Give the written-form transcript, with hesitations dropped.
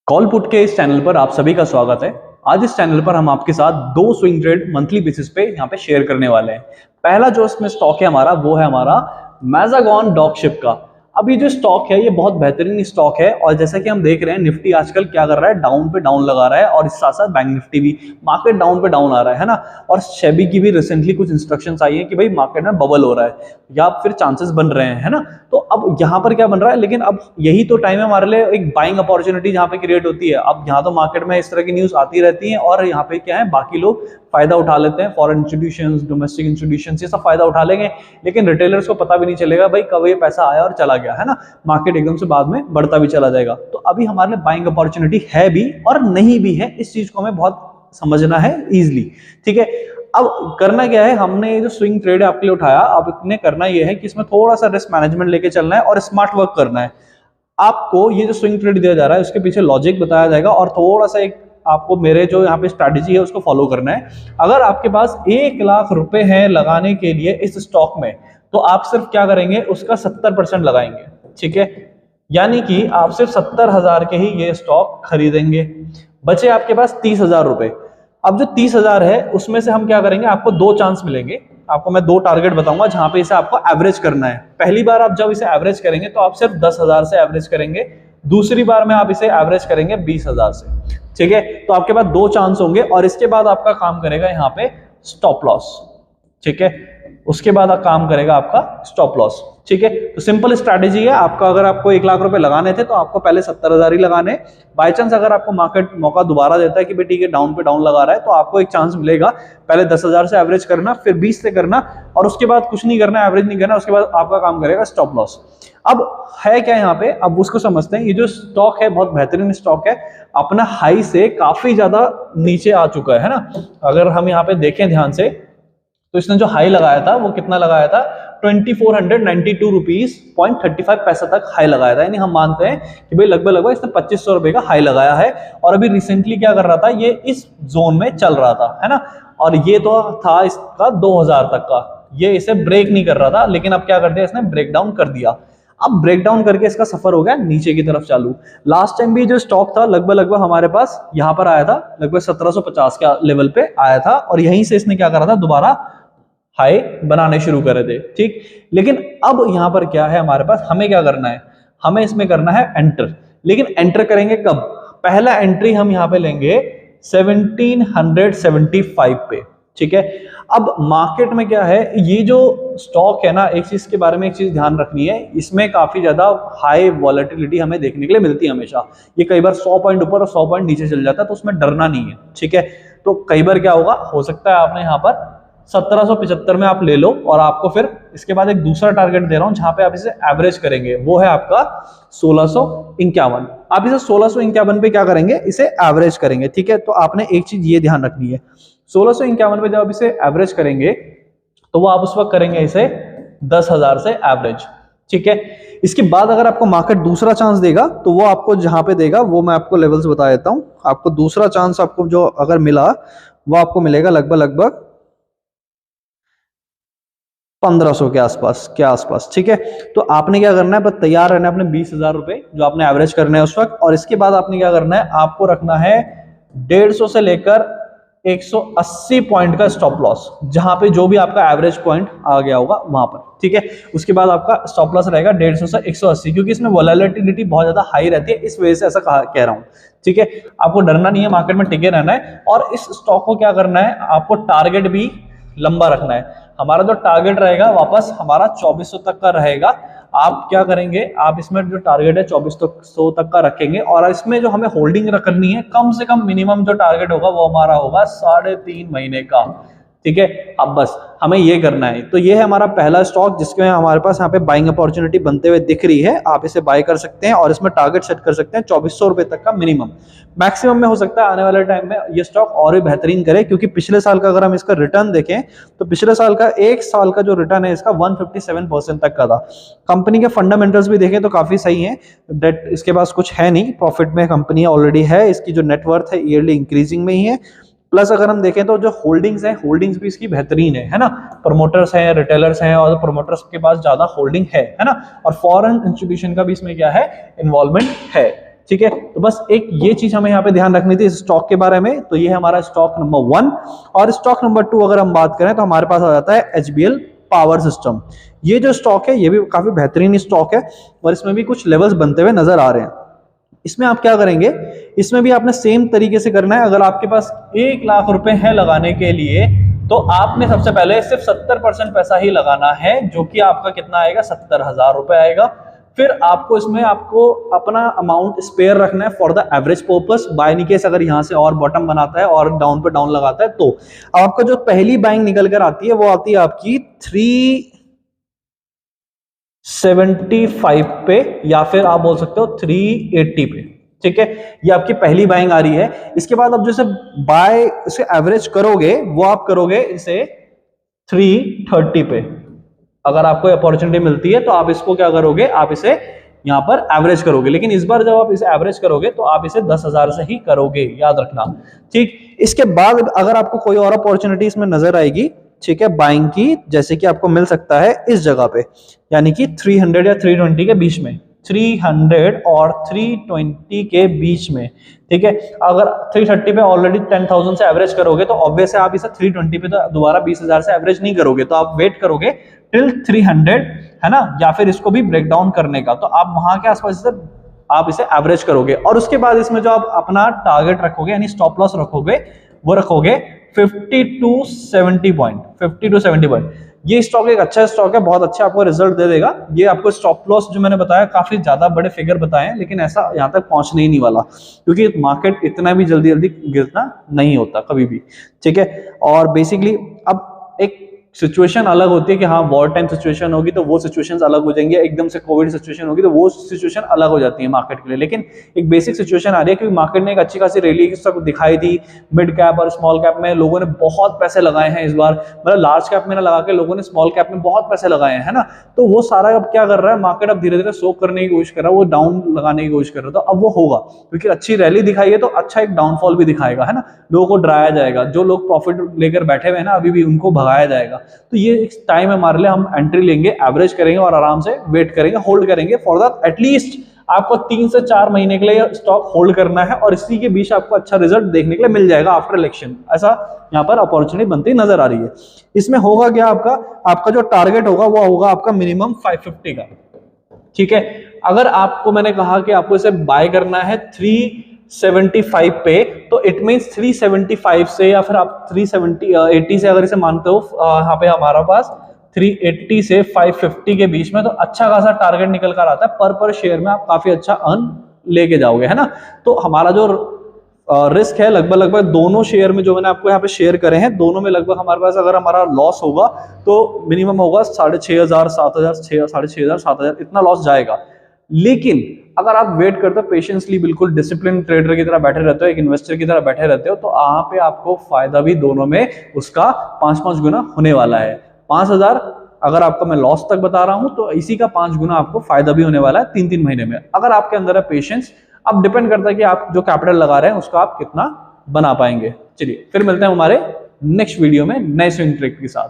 Call put के इस channel पर आप सभी का स्वागत है। आज इस चैनल पर हम आपके साथ दो स्विंग ट्रेड मंथली बेसिस पे यहाँ पे शेयर करने वाले हैं। पहला जो इसमें स्टॉक है हमारा वो है हमारा मैजागॉन डॉगशिप का। अब ये जो स्टॉक है ये बहुत बेहतरीन स्टॉक है और जैसा कि हम देख रहे हैं निफ्टी आजकल क्या कर रहा है, डाउन पे डाउन लगा रहा है और इस साथ साथ बैंक निफ्टी भी मार्केट डाउन पे डाउन आ रहा है ना। और सेबी की भी रिसेंटली कुछ इंस्ट्रक्शंस आई है कि भाई मार्केट में बबल हो रहा है या फिर चांसेस बन रहे हैं, है ना। तो अब यहाँ पर क्या बन रहा है, लेकिन अब यही तो टाइम है हमारे लिए एक बाइंग अपॉर्चुनिटी जहाँ पे क्रिएट होती है। अब यहाँ तो मार्केट में इस तरह की न्यूज आती रहती है और यहाँ पे क्या है बाकी लोग फायदा उठा लेते हैं, फॉरेन इंस्टीट्यूशंस, डोमेस्टिक इंस्टीट्यूशंस, ये सब फायदा उठा लेंगे, लेकिन रिटेलर्स को पता भी नहीं चलेगा भाई कब ये पैसा आया और चला गया, है ना। मार्केट एकदम से बाद में बढ़ता भी चला जाएगा। तो अभी हमारे लिए बाइंग अपॉर्चुनिटी है भी और नहीं भी है, इस चीज को हमें बहुत समझना है इजिली, ठीक है। अब करना क्या है, हमने ये जो स्विंग ट्रेड आपके लिए उठाया, अब इन्हें करना ये है कि इसमें थोड़ा सा रिस्क मैनेजमेंट लेके चलना है और स्मार्ट वर्क करना है। आपको ये जो स्विंग ट्रेड दिया जा रहा है उसके पीछे लॉजिक बताया जाएगा और थोड़ा सा एक आपको मेरे जो यहाँ पे स्ट्रैटेजी है उसको फॉलो करना है। अगर आपके पास 1 लाख रुपए हैं लगाने के लिए इस स्टॉक में, तो आप सिर्फ क्या करेंगे, उसका 70% लगाएंगे, ठीक है। यानी कि आप सिर्फ 70,000 के ही ये स्टॉक खरीदेंगे, बचे आपके पास 30,000 रुपए। अब जो 30,000 है उसमें से हम क्या करेंगे, आपको 2 चांस मिलेंगे। आपको मैं 2 टारगेट बताऊंगा जहां पे इसे आपको एवरेज करना है। पहली बार आप जब इसे एवरेज करेंगे तो आप सिर्फ 10,000 से एवरेज करेंगे, दूसरी बार में आप इसे एवरेज करेंगे 20,000 से, ठीक है। तो आपके पास 2 चांस होंगे और इसके बाद आपका काम करेगा यहाँ पे स्टॉप लॉस, ठीक है। उसके बाद काम करेगा आपका स्टॉप लॉस, ठीक है। तो सिंपल स्ट्रैटेजी है आपका। अगर आपको 1 लाख रुपए लगाने थे तो आपको पहले 70,000 ही लगाने। बाय चांस अगर आपको मार्केट मौका दोबारा देता है कि बेटी के डाउन पे डाउन लगा रहा है, तो आपको एक चांस मिलेगा, पहले 10,000 से एवरेज करना, फिर 20 से करना और उसके बाद कुछ नहीं करना, एवरेज नहीं करना, उसके बाद आपका काम करेगा स्टॉप लॉस। अब है क्या यहाँ पे, अब उसको समझते हैं। ये जो स्टॉक है बहुत बेहतरीन स्टॉक है, अपना हाई से काफी ज्यादा नीचे आ चुका है ना। अगर हम यहाँ पे देखें ध्यान से तो इसने जो हाई लगाया था वो कितना लगाया था, 2492 रुपीज 0.35 पैसा तक हाई लगाया था। यानी हम मानते हैं कि भाई लगभग इसने 2500 रुपए का हाई लगाया है। और अभी रिसेंटली क्या कर रहा था, ये इस जोन में चल रहा था, है ना। और ये तो था इसका 2000 तक का, ये इसे ब्रेक नहीं कर रहा था, लेकिन अब क्या कर दिया इसने, ब्रेक डाउन कर दिया। अब ब्रेक डाउन करके इसका सफर हो गया नीचे की तरफ चालू। लास्ट टाइम भी जो स्टॉक था लगभग हमारे पास यहाँ पर आया था, लगभग 1750 के लेवल पे आया था और यहीं से इसने क्या करा था, दोबारा हाई बनाने शुरू करे थे, ठीक। लेकिन अब यहां पर क्या है हमारे पास, हमें क्या करना है, हमें इसमें करना है एंटर। लेकिन एंटर करेंगे कब, पहला एंट्री हम यहां पे लेंगे 1775 पे, ठीक है। अब मार्केट में क्या है, ये जो स्टॉक है ना, एक चीज के बारे में एक चीज ध्यान रखनी है, इसमें काफी ज्यादा हाई वॉलेटिलिटी हमें देखने के लिए मिलती है हमेशा। ये कई बार 100 पॉइंट ऊपर और 100 पॉइंट नीचे चल जाता है, तो उसमें डरना नहीं है, ठीक है। तो कई बार क्या होगा, हो सकता है आपने यहाँ पर 1775 में आप ले लो और आपको फिर इसके बाद एक दूसरा टारगेट दे रहा हूं जहां पे आप इसे एवरेज करेंगे, वो है आपका 1651। आप इसे 1651 पे क्या करेंगे, इसे एवरेज करेंगे, ठीक है। तो आपने एक चीज ये ध्यान रखनी है, 1651 पे जब आप इसे एवरेज करेंगे तो वो आप उस वक्त करेंगे इसे 10,000 से एवरेज, ठीक है। इसके बाद अगर आपको मार्केट दूसरा चांस देगा तो वो आपको जहां पे देगा वो मैं आपको लेवल्स बता देता हूं। आपको दूसरा चांस आपको जो अगर मिला वो आपको मिलेगा लगभग 1500 के आसपास, ठीक है। तो आपने क्या करना है, बस तैयार रहना है अपने 20,000 रुपए जो आपने एवरेज करना है उस वक्त। और इसके बाद आपने क्या करना है, आपको रखना है 150 से लेकर 180 पॉइंट का स्टॉप लॉस, जहां पे जो भी आपका एवरेज पॉइंट आ गया होगा वहां पर, ठीक है। उसके बाद आपका स्टॉप लॉस रहेगा 150 से 180, क्योंकि इसमें वोलेटिलिटी बहुत ज्यादा हाई रहती है, इस वजह से ऐसा कह रहा हूं, ठीक है। आपको डरना नहीं है, मार्केट में टिके रहना है। और इस स्टॉक को क्या करना है, आपको टारगेट भी लंबा रखना है। हमारा जो टारगेट रहेगा वापस हमारा 2400 तक का रहेगा। आप क्या करेंगे, आप इसमें जो टारगेट है 2400 तक का रखेंगे और इसमें जो हमें होल्डिंग करनी है, कम से कम मिनिमम जो टारगेट होगा वो हमारा होगा 3.5 महीने का, ठीक है। अब बस हमें ये करना है। तो ये है हमारा पहला स्टॉक जिसमें हमारे पास यहाँ पे बाइंग अपॉर्चुनिटी बनते हुए दिख रही है। आप इसे बाय कर सकते हैं और इसमें टारगेट सेट कर सकते हैं 2400 रुपए तक का मिनिमम। मैक्सिमम में हो सकता है आने वाले टाइम में ये स्टॉक और भी बेहतरीन करे, क्योंकि पिछले साल का अगर हम इसका रिटर्न देखें तो पिछले साल का 1 साल का जो रिटर्न है इसका 157% तक का था। कंपनी के फंडामेंटल्स भी देखें तो काफी सही है, डेट इसके पास कुछ है नहीं, प्रॉफिट में कंपनी ऑलरेडी है, इसकी जो नेटवर्थ है ईयरली इंक्रीजिंग में ही है। प्लस अगर हम देखें तो जो होल्डिंग्स है, होल्डिंग्स भी इसकी बेहतरीन है ना। प्रमोटर्स हैं, रिटेलर्स हैं और प्रमोटर्स के पास ज्यादा होल्डिंग है ना। और फॉरेन इंस्टीट्यूशन का भी इसमें क्या है, इन्वॉल्वमेंट है, ठीक है। तो बस एक ये चीज हमें यहाँ पे ध्यान रखनी थी इस स्टॉक के बारे में। तो ये है हमारा स्टॉक नंबर 1। और स्टॉक नंबर 2 अगर हम बात करें तो हमारे पास आ जाता है HBL पावर सिस्टम। ये जो स्टॉक है ये भी काफी बेहतरीन स्टॉक है और इसमें भी कुछ लेवल्स बनते हुए नजर आ रहे हैं। इसमें आप क्या करेंगे, इसमें भी आपने सेम तरीके से करना है। अगर आपके पास 1 लाख रुपए है लगाने के लिए तो आपने सबसे पहले सिर्फ 70% पैसा ही लगाना है, जो कि आपका कितना आएगा, 70,000 रुपए आएगा। फिर आपको इसमें आपको अपना अमाउंट स्पेयर रखना है for the average purpose. By in case अगर यहां से और बॉटम बनाता है और डाउन पे डाउन लगाता है तो आपका जो पहली बाइंग निकल कर आती है वो आती है आपकी 375 पे या फिर आप बोल सकते हो 380 पे। ठीक है, ये आपकी पहली बाइंग आ रही है। इसके बाद आप जैसे बाय इसे एवरेज करोगे वो आप करोगे इसे 330 पे। अगर आपको अपॉर्चुनिटी मिलती है तो आप इसको क्या करोगे, आप इसे यहां पर एवरेज करोगे। लेकिन इस बार जब आप इसे एवरेज करोगे तो आप इसे 10,000 से ही करोगे, याद रखना। ठीक, इसके बाद अगर आपको कोई और अपॉर्चुनिटी इसमें नजर आएगी, ठीक है, बाइंग की, जैसे कि आपको मिल सकता है इस जगह पे, यानी कि 300 या 320 के बीच में, 300 और 320 के बीच में। ठीक है, अगर 330 पे ऑलरेडी 10,000 से एवरेज करोगे तो ऑब्वियस है आप इसे 320 पे तो दोबारा 20,000 से एवरेज नहीं करोगे, तो आप वेट करोगे टिल 300, है ना, या फिर इसको भी ब्रेक डाउन करने का। तो आप वहां के आसपास से आप इसे एवरेज करोगे और उसके बाद इसमें जो आप अपना टारगेट रखोगे यानी स्टॉप लॉस रखोगे वो रखोगे 50 टू 70 पॉइंट, 50 टू 70 पॉइंट। ये स्टॉक एक अच्छा स्टॉक है, बहुत अच्छा आपको रिजल्ट दे देगा। ये आपको स्टॉप लॉस जो मैंने बताया काफी ज्यादा बड़े फिगर बताए हैं, लेकिन ऐसा यहां तक पहुंचने ही नहीं वाला, क्योंकि मार्केट इतना भी जल्दी जल्दी गिरना नहीं होता कभी भी। ठीक है, और बेसिकली अब एक सिचुएशन अलग होती है कि हाँ वॉर टाइम सिचुएशन होगी तो वो सिचुएशंस अलग हो जाएंगी, एकदम से कोविड सिचुएशन होगी तो वो सिचुएशन अलग हो जाती है मार्केट के लिए। लेकिन एक बेसिक सिचुएशन आ रही है क्योंकि मार्केट ने एक अच्छी खासी रैली सब दिखाई थी। मिड कैप और स्मॉल कैप में लोगों ने बहुत पैसे लगाए हैं इस बार, मतलब लार्ज कैप में ना लगा के लोगों ने स्मॉल कैप में बहुत पैसे लगाए हैं, है ना। तो वो सारा अब क्या कर रहा है, मार्केट अब धीरे धीरे सोक करने की कोशिश कर रहा है, वो डाउन लगाने की कोशिश कर रहा है। तो अब वो होगा क्योंकि अच्छी रैली दिखाई है तो अच्छा एक डाउनफॉल भी दिखाएगा, है ना। लोगों को डराया जाएगा, जो लोग प्रॉफिट लेकर बैठे हुए हैं ना अभी भी, उनको भगाया जाएगा। तो ये टाइम है हमारे लिए, हम एंट्री लेंगे, एवरेज करेंगे और आराम से वेट करेंगे, होल्ड करेंगे फॉर द एटलीस्ट आपको 3 से 4 महीने के लिए स्टॉक होल्ड करना है और इसी के बीच आपको अच्छा रिजल्ट देखने के लिए मिल जाएगा आफ्टर इलेक्शन। ऐसा यहाँ पर अपॉर्चुनिटी बनती नजर आ रही है। इसमें होगा क्या, आपका जो टारगेट होगा वो होगा आपका मिनिमम 550 का। ठीक है, अगर आपको मैंने कहा कि आपको इसे बाय करना है 375 पे, तो इट मींस 375 से या फिर आप 380 से अगर इसे मानते हो, यहाँ पे हमारा पास 380 से 550 के बीच में, तो अच्छा खासा टारगेट निकल कर आता है। पर शेयर में आप काफी अच्छा अर्न लेके जाओगे, है ना। तो हमारा जो रिस्क है लगभग दोनों शेयर में जो मैंने आपको यहाँ पे शेयर करे हैं, दोनों में लगभग हमारे पास अगर हमारा लॉस होगा तो मिनिमम होगा 6,500, 7,000, 6,500, 7,000 इतना लॉस जाएगा। लेकिन अगर आप वेट करते हो पेशेंसली, बिल्कुल डिसिप्लिन ट्रेडर की तरह बैठे रहते हो, एक इन्वेस्टर की तरह बैठे रहते हो, तो यहाँ पे आपको फायदा भी दोनों में उसका 5-5 गुना होने वाला है। 5,000 अगर आपका मैं लॉस तक बता रहा हूं तो इसी का 5 गुना आपको फायदा भी होने वाला है 3-3 महीने में, अगर आपके अंदर है पेशेंस। अब डिपेंड करता है कि आप जो कैपिटल लगा रहे हैं उसका आप कितना बना पाएंगे। चलिए फिर मिलते हैं हमारे नेक्स्ट वीडियो में नए स्विंग ट्रिक के साथ।